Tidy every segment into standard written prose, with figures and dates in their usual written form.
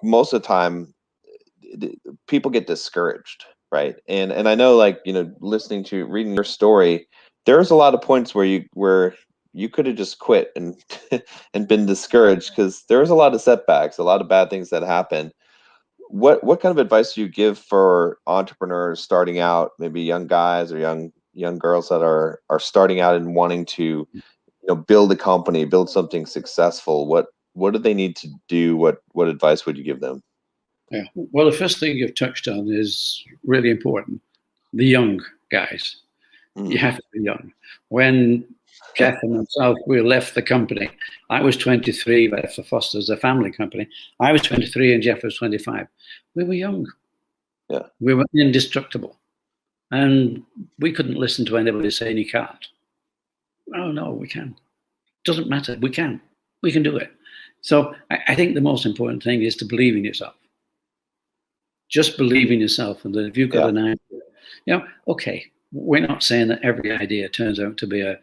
most of the time people get discouraged, right? And I know, like, listening to reading your story, there's a lot of points where you could have just quit and and been discouraged because there's a lot of setbacks, a lot of bad things that happen. What kind of advice do you give for entrepreneurs starting out, maybe young guys or young girls that are starting out and wanting to, build a company, build something successful? What do they need to do? What advice would you give them? Yeah. Well, the first thing you've touched on is really important. The young guys. You have to be young. When Jeff and myself, we left the company, I was 23, left for Foster's, a family company. I was 23 and Jeff was 25. We were young. Yeah. We were indestructible. And we couldn't listen to anybody saying you can't. Oh, no, we can. Doesn't matter. We can. We can do it. So I think the most important thing is to believe in yourself. Just believe in yourself, and that if you've got an idea, okay, we're not saying that every idea turns out to be a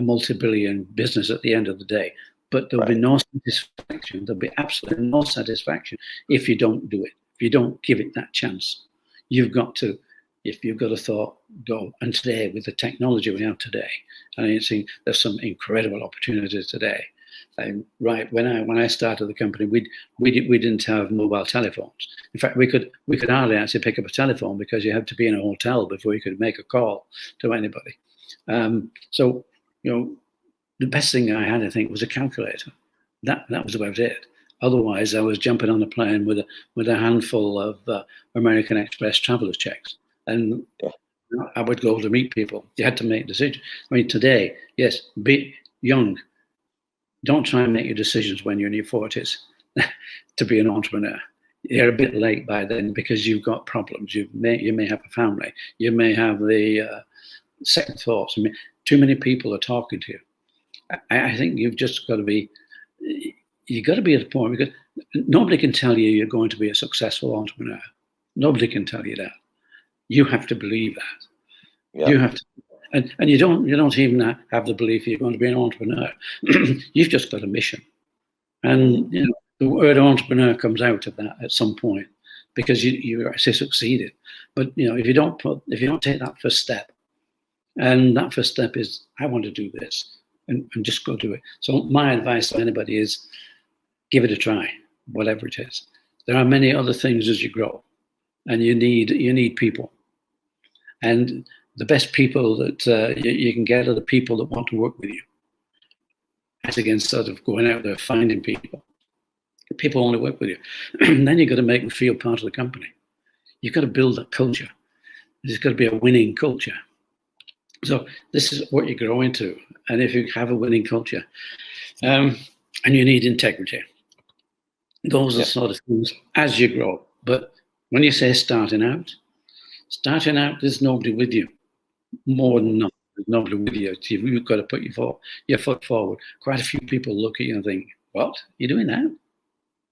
multi-billion business at the end of the day, but there'll be no satisfaction. There'll be absolutely no satisfaction if you don't do it, if you don't give it that chance. You've got to, if you've got a thought, go. And today, with the technology we have today, I see there's some incredible opportunities today. Right when I started the company, we didn't have mobile telephones. In fact, we could hardly actually pick up a telephone because you had to be in a hotel before you could make a call to anybody. So the best thing I had, I think, was a calculator. That was about it. Otherwise, I was jumping on a plane with a handful of American Express travelers checks, and I would go to meet people. You had to make decisions. I mean, today, yes, be young. Don't try and make your decisions when you're in your 40s to be an entrepreneur. You're a bit late by then because you've got problems. You may have a family. You may have the second thoughts. I mean, too many people are talking to you. I think you've just got to be. You've got to be at a point because nobody can tell you you're going to be a successful entrepreneur. Nobody can tell you that. You have to believe that. Yeah. You have to. And you don't even have the belief you're going to be an entrepreneur. You've just got a mission, and the word entrepreneur comes out of that at some point because you actually succeeded. But if you don't take that first step, and that first step is I want to do this, and just go do it. So my advice to anybody is give it a try, whatever it is. There are many other things as you grow, and you need people, and the best people that you can get are the people that want to work with you. As against sort of going out there finding people. People want to work with you. And then you've got to make them feel part of the company. You've got to build that culture. There's got to be a winning culture. So this is what you grow into. And if you have a winning culture, and you need integrity, those are sort of things as you grow. But when you say starting out, there's nobody with you. More than not, there's nobody with you. You've got to put your foot forward. Quite a few people look at you and think, "What? You're doing that?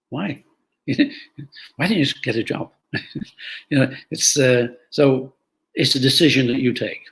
Why? Why didn't you just get a job?" It's so it's a decision that you take.